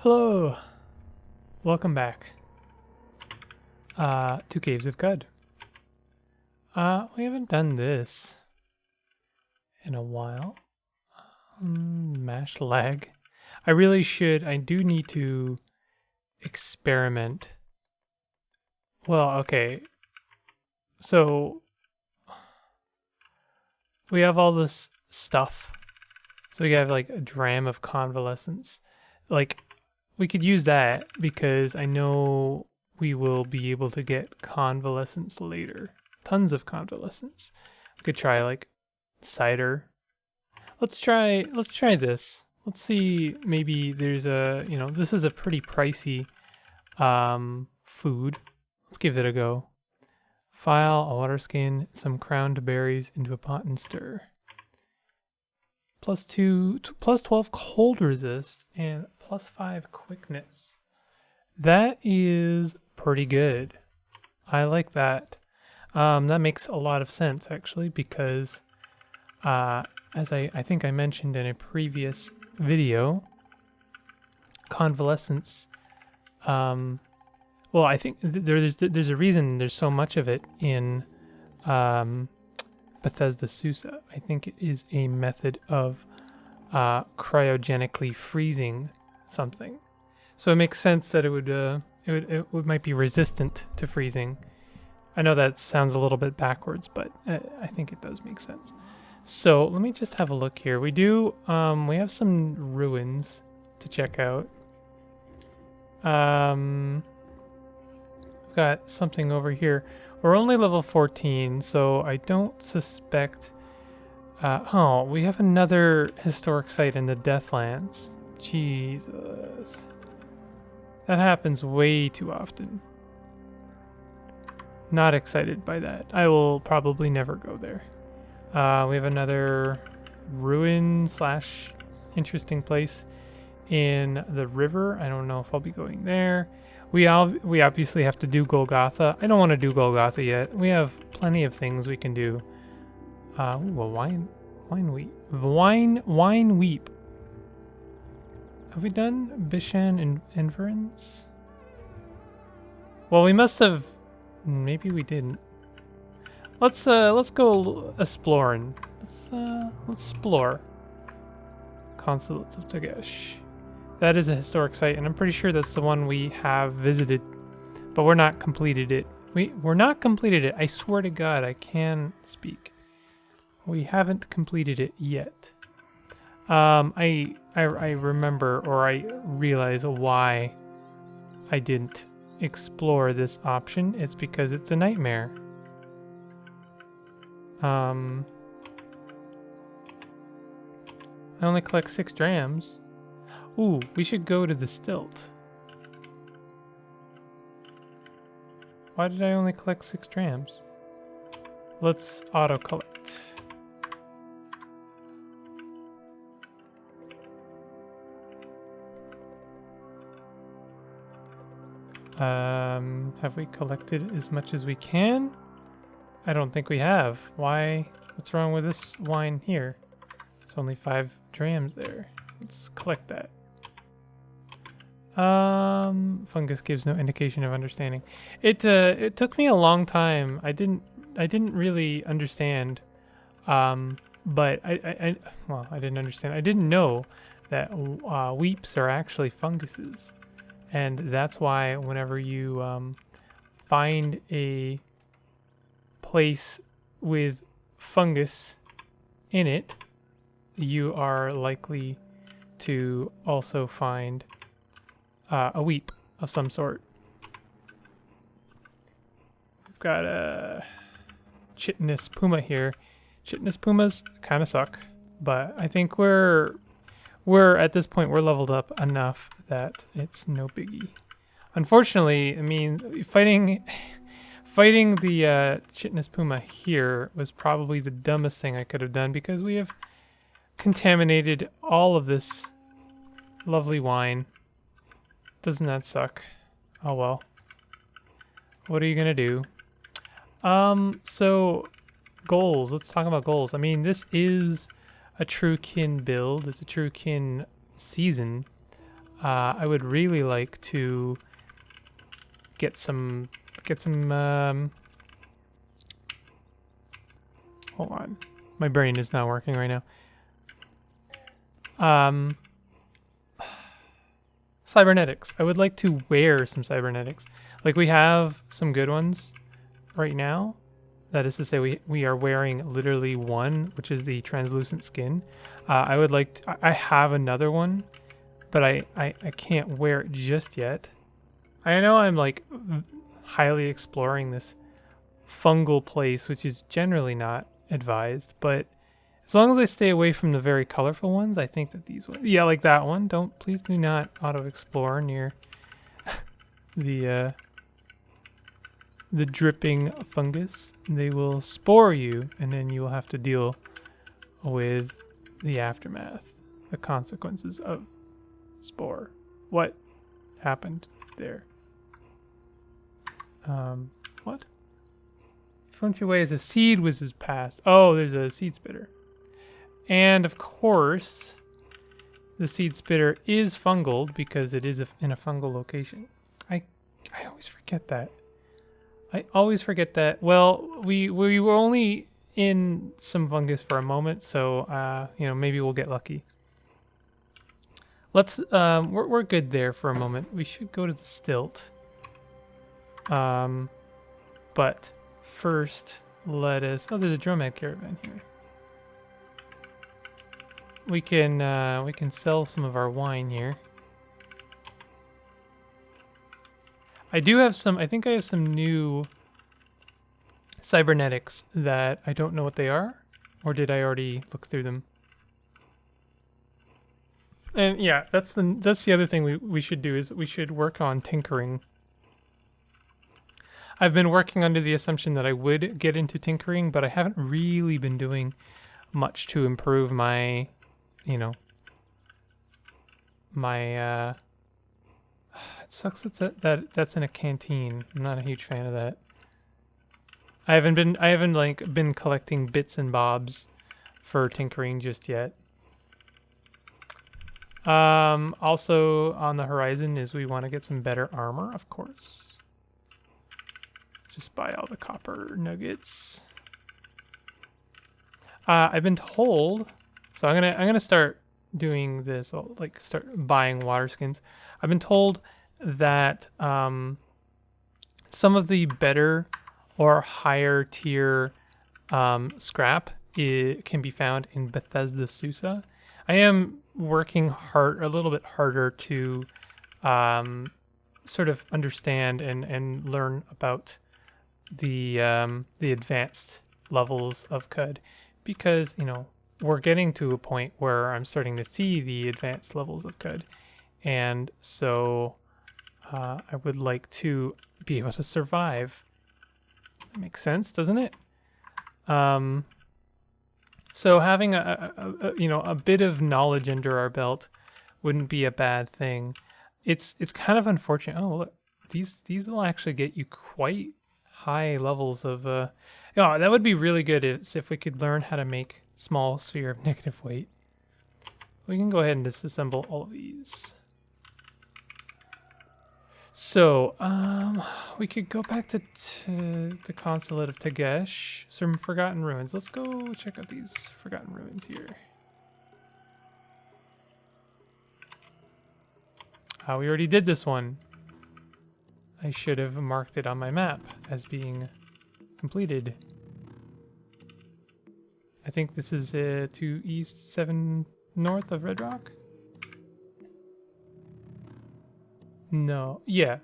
Hello, welcome back to Caves of Qud. We haven't done this in a while. Mash lag. I do need to experiment. Well, okay. So we have all this stuff. So we have like a dram of convalescence. Like, we could use that because I know we will be able to get convalescence later. Tons of convalescence. We could try like cider. Let's try this. Let's see, maybe there's this is a pretty pricey food. Let's give it a go. File a water skin, some crowned berries into a pot and stir. Plus 12 cold resist and plus 5 quickness. That is pretty good. I like that. That makes a lot of sense actually, because as I think I mentioned in a previous video, convalescence. Well, I think there's a reason there's so much of it in Bethesda Susa. I think it is a method of cryogenically freezing something, so it makes sense that it might be resistant to freezing. I know that sounds a little bit backwards, but I think it does make sense. So let me just have a look here. We have some ruins to check out. We've got something over here. We're only level 14, so I don't suspect... we have another historic site in the Deathlands. Jesus. That happens way too often. Not excited by that. I will probably never go there. We have another ruin / interesting place in the river. I don't know if I'll be going there. We obviously have to do Golgotha. I don't want to do Golgotha yet. We have plenty of things we can do. Wine weep. Have we done Bishan and Inference? Well, we must have. Maybe we didn't. Let's go exploring. Let's explore. Consulates of Togesh. That is a historic site, and I'm pretty sure that's the one we have visited, but we're not completed it. We're not completed it. I swear to God, I can speak. We haven't completed it yet. I remember, or I realize why I didn't explore this option. It's because it's a nightmare. I only collect 6 drams. Ooh, we should go to the stilt. Why did I only collect 6 drams? Let's auto-collect. Have we collected as much as we can? I don't think we have. Why? What's wrong with this wine here? It's only 5 drams there. Let's collect that. Fungus gives no indication of understanding. It took me a long time. I didn't really understand. But I didn't understand. I didn't know that weeps are actually funguses. And that's why whenever you find a place with fungus in it, you are likely to also find a weep of some sort. We've got a chitinous puma here. Chitinous pumas kind of suck, but I think we're at this point we're leveled up enough that it's no biggie. Unfortunately, I mean, fighting the chitinous puma here was probably the dumbest thing I could have done, because we have contaminated all of this lovely wine. Doesn't that suck? Oh well. What are you gonna do? So goals. Let's talk about goals. I mean, this is a true kin build. It's a true kin season. I would really like to get some hold on. My brain is not working right now. Cybernetics. I would like to wear some cybernetics. Like, we have some good ones right now. That is to say, we are wearing literally one, which is the translucent skin. I would like to, I have another one, but I can't wear it just yet. I know I'm like highly exploring this fungal place, which is generally not advised, but as long as I stay away from the very colorful ones, I think that these ones, yeah, like that one. Please do not auto-explore near the dripping fungus. They will spore you, and then you will have to deal with the aftermath, the consequences of spore. What happened there? What? Flinch away as a seed whizzes past. Oh, there's a seed spitter. And of course, the seed spitter is fungal because it is in a fungal location. I always forget that. I always forget that. Well, we were only in some fungus for a moment, so you know, maybe we'll get lucky. Let's we're good there for a moment. We should go to the stilt. But first, let us. Oh, there's a dromad caravan here. We can sell some of our wine here. I do have some. I think I have some new cybernetics that I don't know what they are, or did I already look through them? And yeah, that's the other thing we should do is we should work on tinkering. I've been working under the assumption that I would get into tinkering, but I haven't really been doing much to improve my, you know, my, it sucks that's in a canteen. I'm not a huge fan of that. I haven't like been collecting bits and bobs for tinkering just yet. Also on the horizon is we want to get some better armor, of course. Just buy all the copper nuggets. I've been told, so I'm gonna start doing this. I'll like start buying water skins. I've been told that some of the better or higher tier scrap can be found in Bethesda Susa. I am working a little bit harder to sort of understand and learn about the advanced levels of CUD, because you know we're getting to a point where I'm starting to see the advanced levels of CUD, and so I would like to be able to survive. That makes sense, doesn't it? So having a bit of knowledge under our belt wouldn't be a bad thing. It's kind of unfortunate. Oh, look, these will actually get you quite high levels of that would be really good if we could learn how to make small sphere of negative weight. We can go ahead and disassemble all of these. So we could go back to the consulate of Tagesh, some forgotten ruins. Let's go check out these forgotten ruins here. We already did this one. I should have marked it on my map as being completed. I think this is 2 east, 7 north of Red Rock. No, yeah.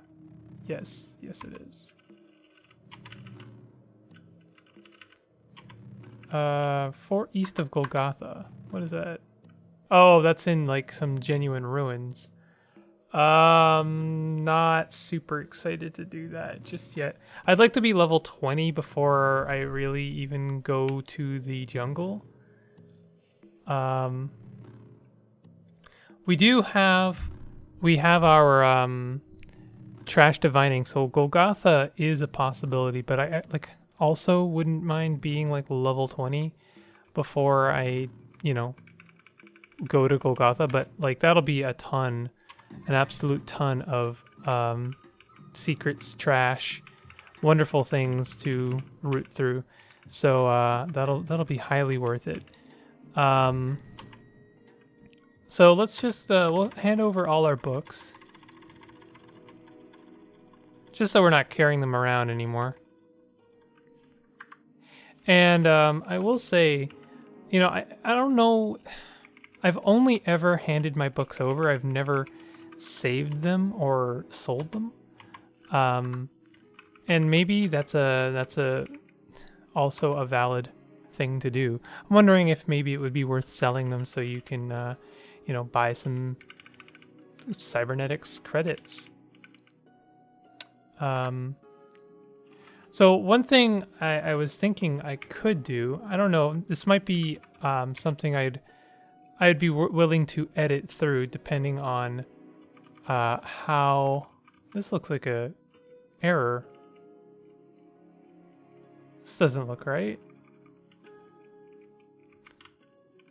Yes it is. 4 east of Golgotha. What is that? Oh, that's in like some genuine ruins. Not super excited to do that just yet. I'd like to be level 20 before I really even go to the jungle. We have our trash divining, so Golgotha is a possibility, but I like also wouldn't mind being like level 20 before I, you know, go to Golgotha, but like that'll be a ton an absolute ton of secrets, trash, wonderful things to root through. So that'll be highly worth it. So let's just we'll hand over all our books, just so we're not carrying them around anymore. And I will say, you know, I don't know. I've only ever handed my books over. I've never saved them or sold them. And maybe that's also a valid thing to do. I'm wondering if maybe it would be worth selling them so you can, you know, buy some cybernetics credits. So one thing I was thinking I could do, I don't know, this might be something I'd be willing to edit through depending on how this looks like a error. This doesn't look right.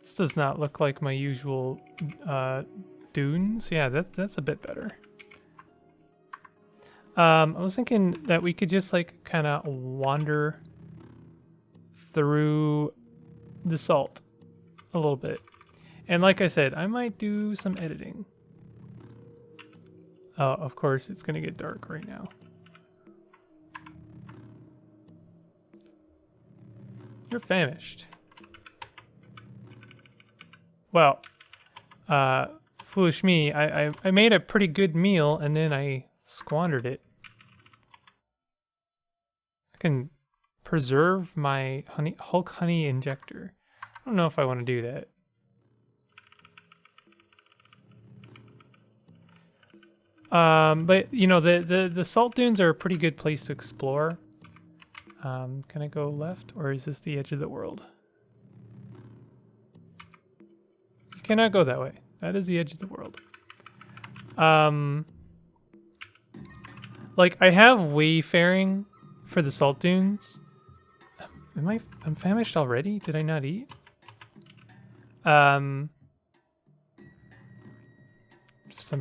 This does not look like my usual dunes. Yeah, that's a bit better. I was thinking that we could just like kind of wander through the salt a little bit. And like I said, I might do some editing. Oh, of course, it's going to get dark right now. You're famished. Well, foolish me, I made a pretty good meal and then I squandered it. I can preserve my Hulk honey injector. I don't know if I want to do that. But you know, the salt dunes are a pretty good place to explore. Can I go left, or is this the edge of the world? You cannot go that way. That is the edge of the world. Like I have wayfaring for the salt dunes. I'm famished already? Did I not eat? Some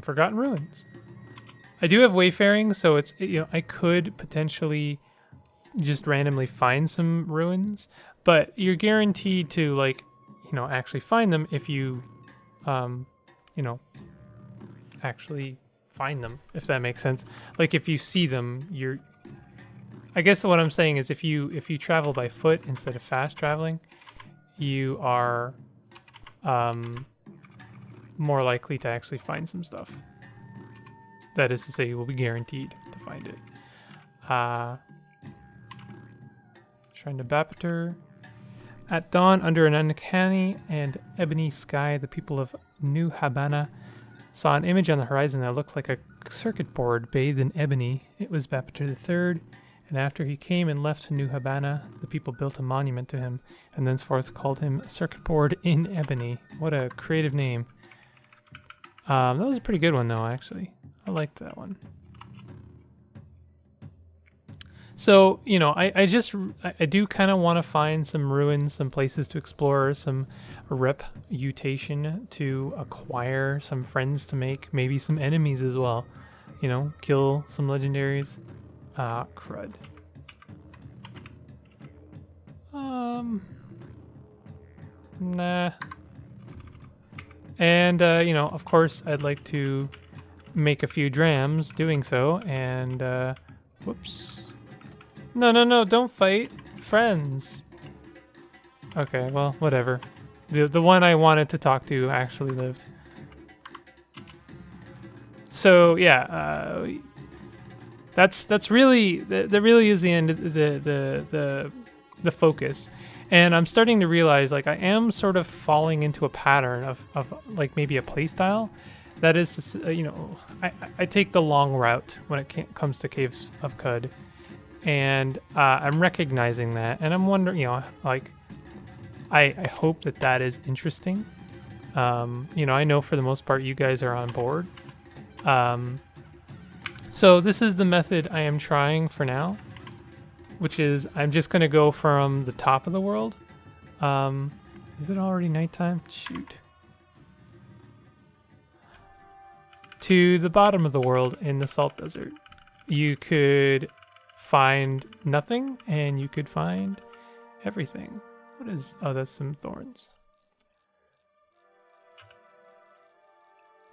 forgotten ruins. I do have wayfaring, so it's, you know, I could potentially just randomly find some ruins, but you're guaranteed to, like, you know, actually find them if you you know, actually find them, if that makes sense. Like if you see them, you're, I guess what I'm saying is if you travel by foot instead of fast traveling, you are more likely to actually find some stuff. That is to say, you will be guaranteed to find it. Shrine to Bapater. At dawn, under an uncanny and ebony sky, the people of New Habana saw an image on the horizon that looked like a circuit board bathed in ebony. It was Bapater III, and after he came and left New Habana, the people built a monument to him, and thenceforth called him Circuit Board in Ebony. What a creative name. That was a pretty good one, though, actually. I liked that one. So, you know, I do kind of want to find some ruins, some places to explore, some reputation to acquire, some friends to make, maybe some enemies as well. You know, kill some legendaries. Crud. Nah. And, you know, of course, I'd like to make a few drams doing so, and, whoops. No, don't fight. Friends. Okay, well, whatever. The one I wanted to talk to actually lived. So, yeah, that really is the end of the focus. And I'm starting to realize, like, I am sort of falling into a pattern of like, maybe a playstyle. That is, you know, I take the long route when it comes to Caves of Qud. And I'm recognizing that, and I'm wondering, you know, like, I hope that is interesting. You know, I know for the most part you guys are on board. So this is the method I am trying for now, which is I'm just going to go from the top of the world. Is it already nighttime? Shoot. to the bottom of the world in the salt desert. You could find nothing, and you could find everything. What is... Oh, that's some thorns.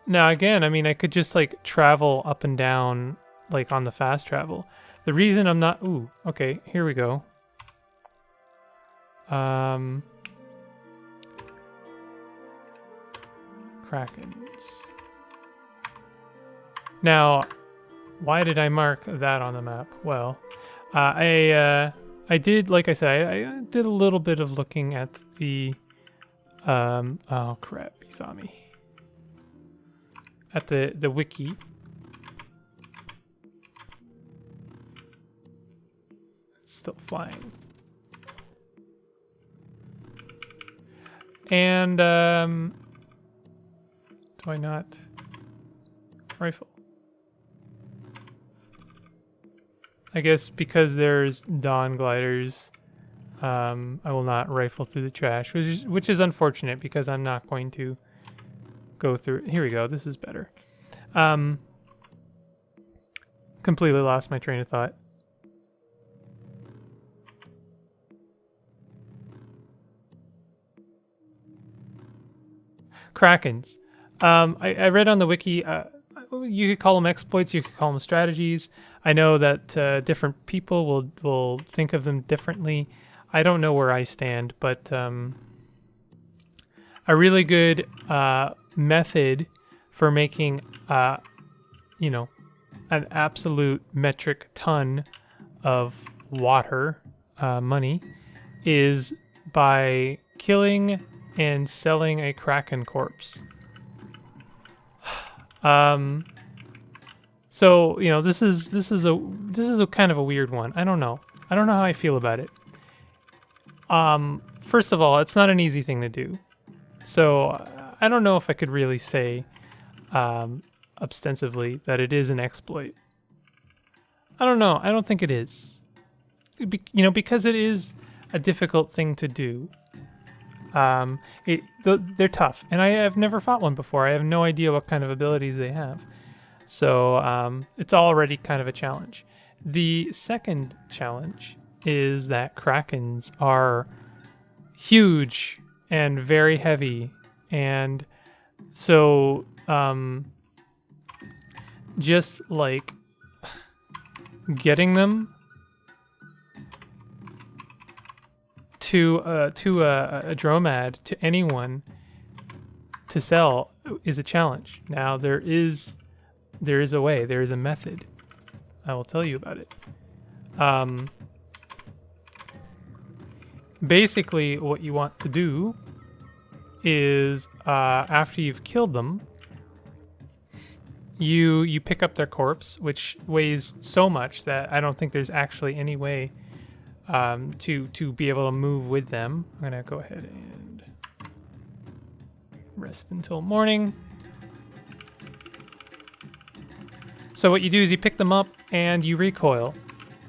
Now, again, I mean, I could just, like, travel up and down, like, on the fast travel. The reason I'm not... Ooh, okay, here we go. Krakens. Now, why did I mark that on the map? Well, I did, like I said, I did a little bit of looking at the... oh, crap, he saw me. At the wiki. It's still flying. And, do I not... Rifle. I guess because there's dawn gliders, I will not rifle through the trash, which is unfortunate because I'm not going to go through... Here we go, this is better. Completely lost my train of thought. Krakens. I read on the wiki, you could call them exploits, you could call them strategies. I know that different people will think of them differently. I don't know where I stand, but a really good method for making, you know, an absolute metric ton of water money is by killing and selling a kraken corpse. So, you know, this is a kind of a weird one. I don't know how I feel about it. First of all, it's not an easy thing to do. So, I don't know if I could really say ostensively that it is an exploit. I don't know. I don't think it is. You know, because it is a difficult thing to do. They're tough, and I have never fought one before. I have no idea what kind of abilities they have. So it's already kind of a challenge. The second challenge is that krakens are huge and very heavy, and so just like getting them to a dromad to anyone to sell is a challenge. Now there is a way, there is a method. I will tell you about it. Basically, what you want to do is after you've killed them, you pick up their corpse, which weighs so much that I don't think there's actually any way to be able to move with them. I'm gonna go ahead and rest until morning. So what you do is you pick them up and you recoil.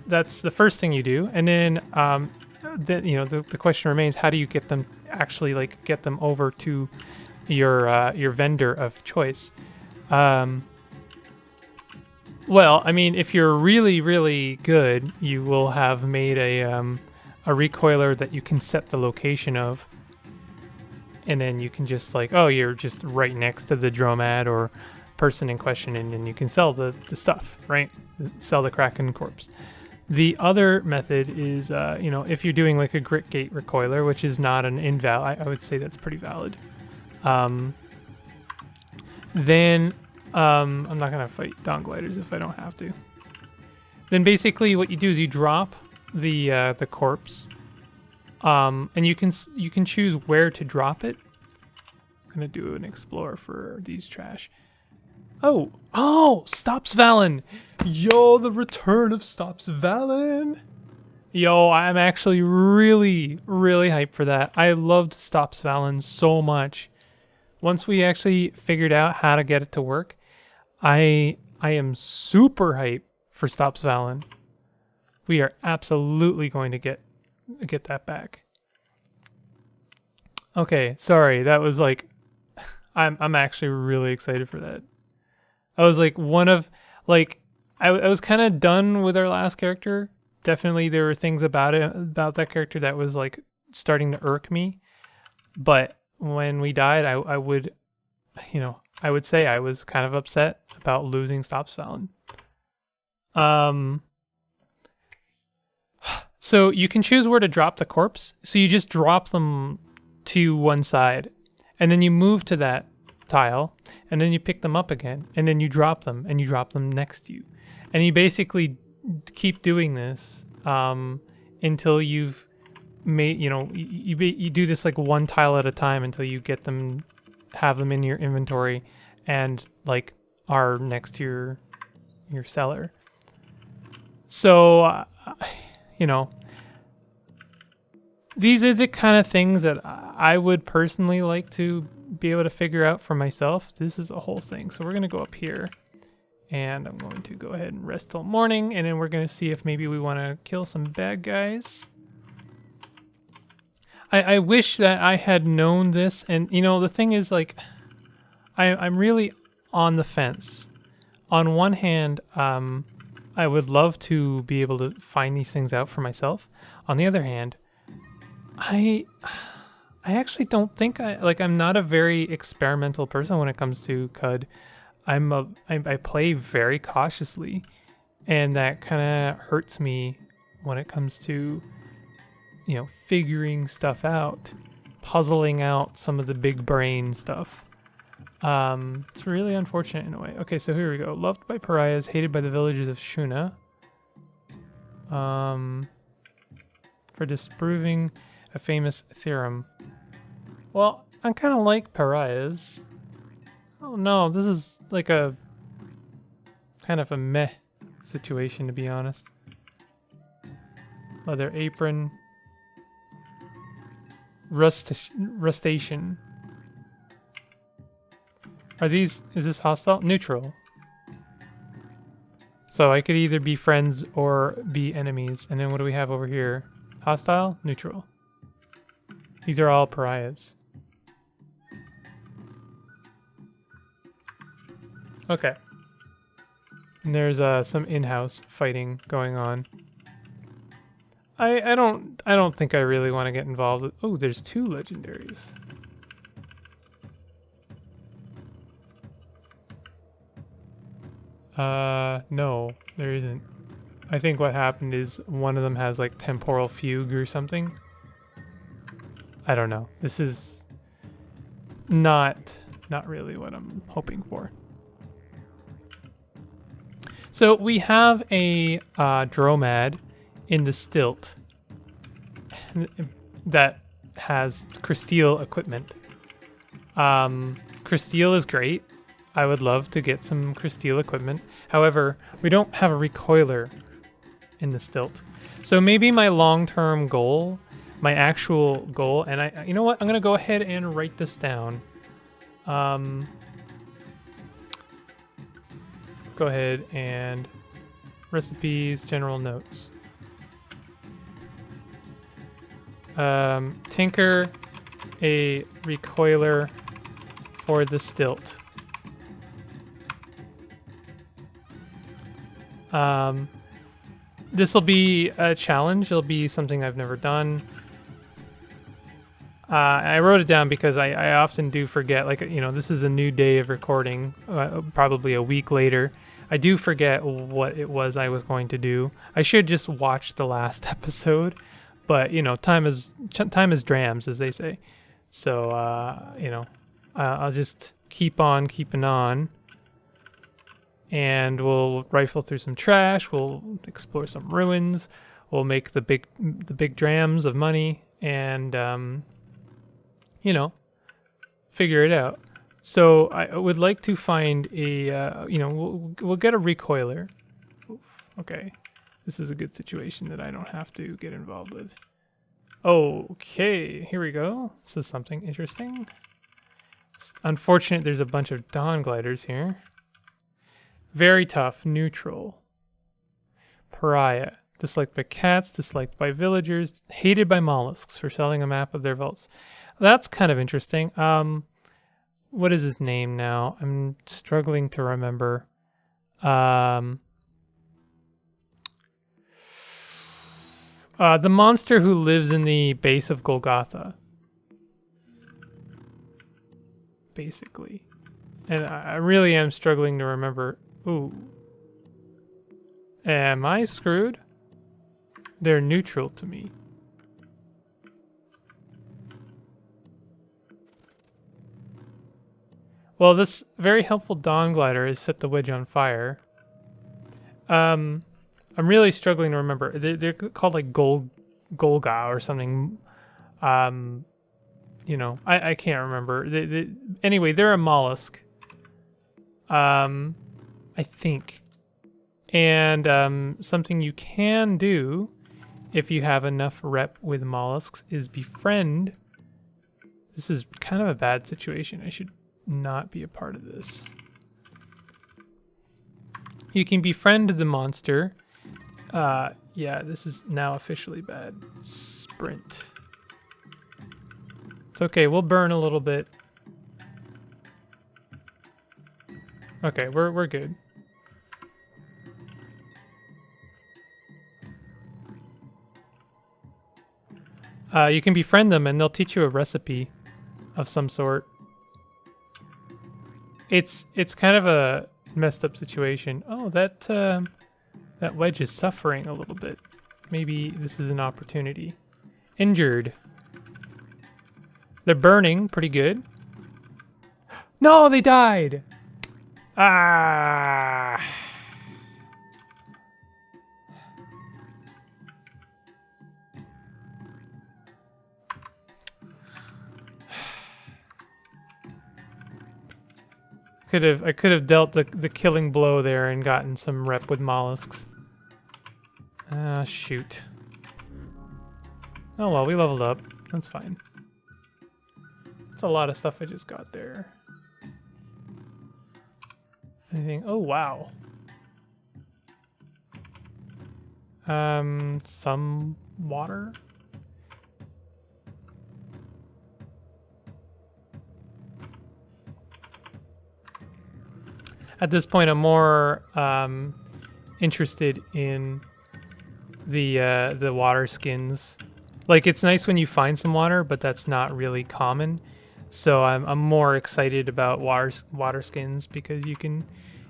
That's the first thing you do, and then you know the question remains: how do you get them actually get them over to your vendor of choice? Well, I mean, if you're really, really good, you will have made a recoiler that you can set the location of, and then you can just you're just right next to the dromad or person in question, and then you can sell the stuff, right? Sell the kraken corpse. The other method is, you know, if you're doing like a grit gate recoiler, which is not an invalid, I would say that's pretty valid. Then I'm not gonna fight dawn gliders if I don't have to. Then basically what you do is you drop the corpse, and you can choose where to drop it. I'm gonna do an explore for these trash. Oh, Stops Valen! Yo, the return of Stops Valen! Yo, I'm actually really, really hyped for that. I loved Stops Valen so much. Once we actually figured out how to get it to work, I am super hyped for Stops Valen. We are absolutely going to get that back. Okay, sorry, that was I'm actually really excited for that. I was like one of like I was kind of done with our last character. Definitely there were things about that character that was like starting to irk me. But when we died, I would, I would say I was kind of upset about losing Stops Found. So you can choose where to drop the corpse. So you just drop them to one side, and then you move to that tile, and then you pick them up again, and then you drop them, and you drop them next to you, and you basically keep doing this until you've made, you do this like one tile at a time until you get them, have them in your inventory, and like are next to your cellar. So these are the kind of things that I would personally like to be able to figure out for myself. This is a whole thing. So we're going to go up here, and I'm going to go ahead and rest till morning, and then we're going to see if maybe we want to kill some bad guys. I wish that I had known this, and the thing is, like, I'm really on the fence. On one hand, I would love to be able to find these things out for myself. On the other hand, I actually don't think I'm not a very experimental person when it comes to CUD. I play very cautiously, and that kind of hurts me when it comes to figuring stuff out, puzzling out some of the big brain stuff. It's really unfortunate in a way. Okay, so here we go. Loved by pariahs, hated by the villagers of Shuna. For disproving a famous theorem. Well, I kind of like pariahs. Oh no, this is like a kind of a meh situation, to be honest. Leather apron. Rustation. Is this hostile? Neutral. So I could either be friends or be enemies. And then what do we have over here? Hostile? Neutral. These are all pariahs. Okay. And there's some in-house fighting going on. I don't think I really want to get involved with... Oh, there's 2 legendaries. No, there isn't. I think what happened is one of them has like temporal fugue or something. I don't know. This is not really what I'm hoping for. So we have a dromad in the stilt that has crysteel equipment. Crysteel is great. I would love to get some crysteel equipment. However, we don't have a recoiler in the stilt. So maybe my long-term goal, my actual goal, and you know what? I'm going to go ahead and write this down. Let's go ahead and recipes, general notes. Tinker a recoiler for the stilt. This will be a challenge. It'll be something I've never done. I wrote it down because I often do forget, like, this is a new day of recording, probably a week later. I do forget what it was I was going to do. I should just watch the last episode, but time is drams, as they say. So I'll just keep on keeping on, and we'll rifle through some trash. We'll explore some ruins. We'll make the big drams of money, and figure it out. So I would like to find a, we'll get a recoiler. Oof, okay, this is a good situation that I don't have to get involved with. Okay, here we go. This is something interesting. It's unfortunate there's a bunch of dawn gliders here. Very tough, neutral. Pariah. Disliked by cats, disliked by villagers, hated by mollusks for selling a map of their vaults. That's kind of interesting. what is his name now? I'm struggling to remember. The monster who lives in the base of Golgotha. Basically. And I really am struggling to remember. Ooh. Am I screwed? They're neutral to me. Well, this very helpful Dawn Glider has set the wedge on fire. I'm really struggling to remember. They're called like Golga or something. You know, I can't remember. Anyway, they're a mollusk. I think. And something you can do if you have enough rep with mollusks is befriend. This is kind of a bad situation. I should not be a part of this. You can befriend the monster. Yeah, this is now officially bad. Sprint. It's okay, we'll burn a little bit. Okay, we're good. You can befriend them and they'll teach you a recipe of some sort. It's kind of a messed up situation. Oh, that wedge is suffering a little bit. Maybe this is an opportunity. Injured. They're burning pretty good. No, they died. Ah. I could have dealt the killing blow there and gotten some rep with mollusks. Ah, shoot. Oh well, we leveled up. That's fine. That's a lot of stuff I just got there. Anything? Oh wow. Some water. At this point, I'm more interested in the water skins. Like, it's nice when you find some water, but that's not really common. So I'm more excited about water skins because you can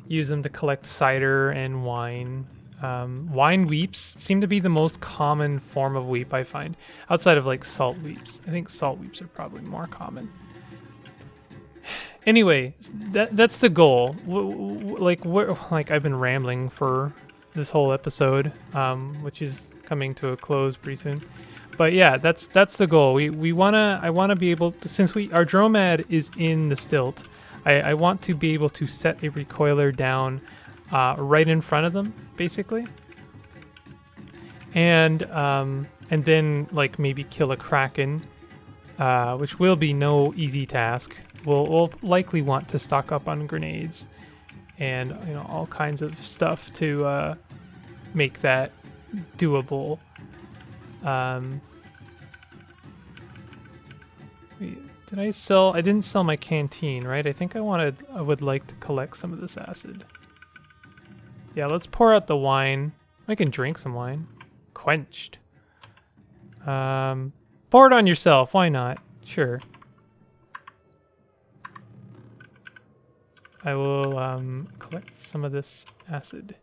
use them to collect cider and wine. Wine weeps seem to be the most common form of weep I find, outside of like salt weeps. I think salt weeps are probably more common. Anyway, that's the goal. Like I've been rambling for this whole episode, which is coming to a close pretty soon. But yeah, that's the goal. I wanna be able to, since our Dromad is in the stilt, I want to be able to set a recoiler down right in front of them, basically, and then like maybe kill a kraken, which will be no easy task. We'll likely want to stock up on grenades and all kinds of stuff to make that doable. Did I sell? I didn't sell my canteen, right? I think I would like to collect some of this acid. Yeah, let's pour out the wine. I can drink some wine. Quenched. Pour it on yourself. Why not? Sure. I will collect some of this acid.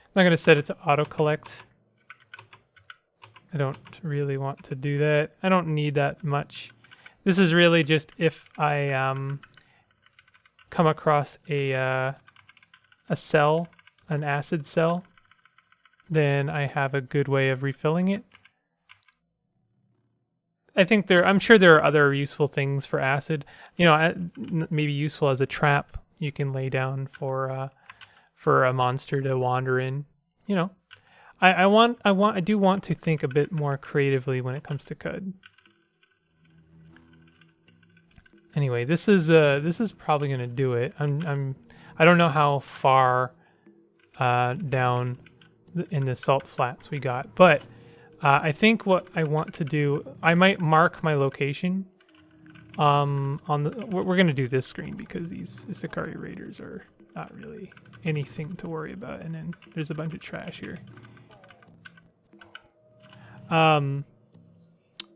I'm not going to set it to auto-collect. I don't really want to do that. I don't need that much. This is really just if I come across a cell, an acid cell, then I have a good way of refilling it. I'm sure there are other useful things for acid. Maybe useful as a trap you can lay down for a monster to wander in. I do want to think a bit more creatively when it comes to Qud. Anyway, this is probably gonna do it. I don't know how far down in the salt flats we got, but I think what I want to do, I might mark my location. On the, we're gonna do this screen because these Isakari raiders are not really anything to worry about, and then there's a bunch of trash here.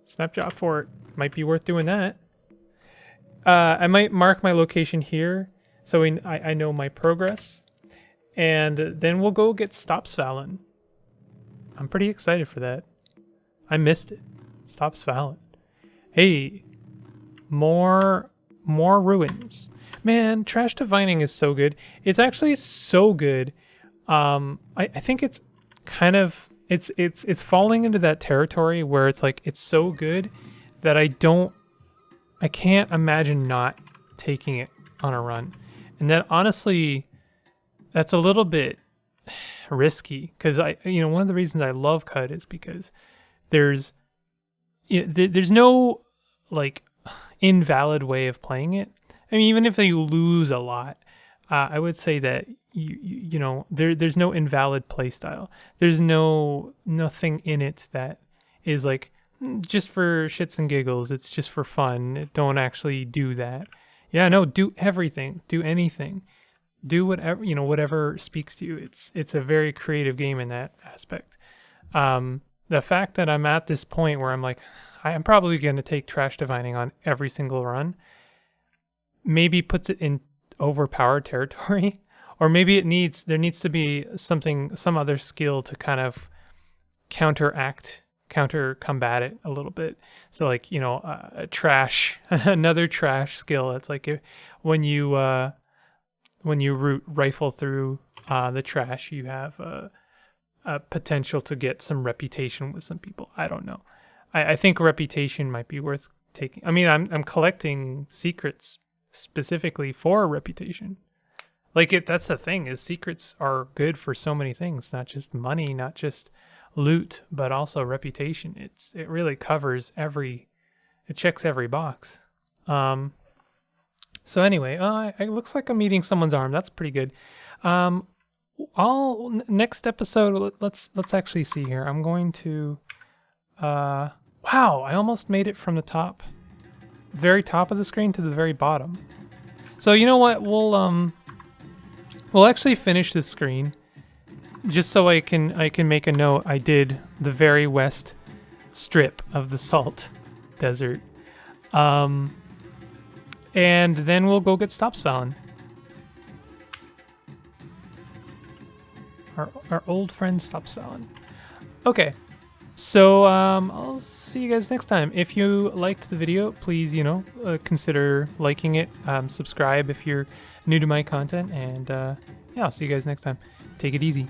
Snapshot fort might be worth doing that. I might mark my location here so I know my progress, and then we'll go get Stopsfallen. I'm pretty excited for that. I missed it. Stopsfallen. Hey, more ruins. Man, trash divining is so good. It's actually so good. I think it's kind of it's falling into that territory where it's like it's so good that I can't imagine not taking it on a run. And that honestly, that's a little bit risky because one of the reasons I love Qud is because there's no like invalid way of playing it. I mean, even if you lose a lot, I would say that there's no invalid play style. There's nothing in it that is like just for shits and giggles. It's just for fun. Don't actually do that. Yeah, no, do everything. Do anything. Do whatever, whatever speaks to you. It's a very creative game in that aspect. The fact that I'm at this point where I'm like, I'm probably going to take trash divining on every single run, maybe puts it in overpowered territory, or maybe there needs to be some other skill to kind of counter combat it a little bit. So like, another trash skill. It's like when you rifle through the trash, you have a potential to get some reputation with some people. I don't know. I think reputation might be worth taking. I mean, I'm collecting secrets specifically for reputation. Like that's the thing, is secrets are good for so many things, not just money, not just loot, but also reputation. It really covers it checks every box. So anyway, it looks like I'm eating someone's arm. That's pretty good. Next episode, let's actually see here. I'm going to wow, I almost made it from the very top of the screen to the very bottom. So you know what? We'll actually finish this screen just so I can make a note. I did the very west strip of the salt desert. And then we'll go get Stopsfallen. Our old friend Stopsfallen. Okay. So I'll see you guys next time. If you liked the video, please, consider liking it. Subscribe if you're new to my content. And yeah, I'll see you guys next time. Take it easy.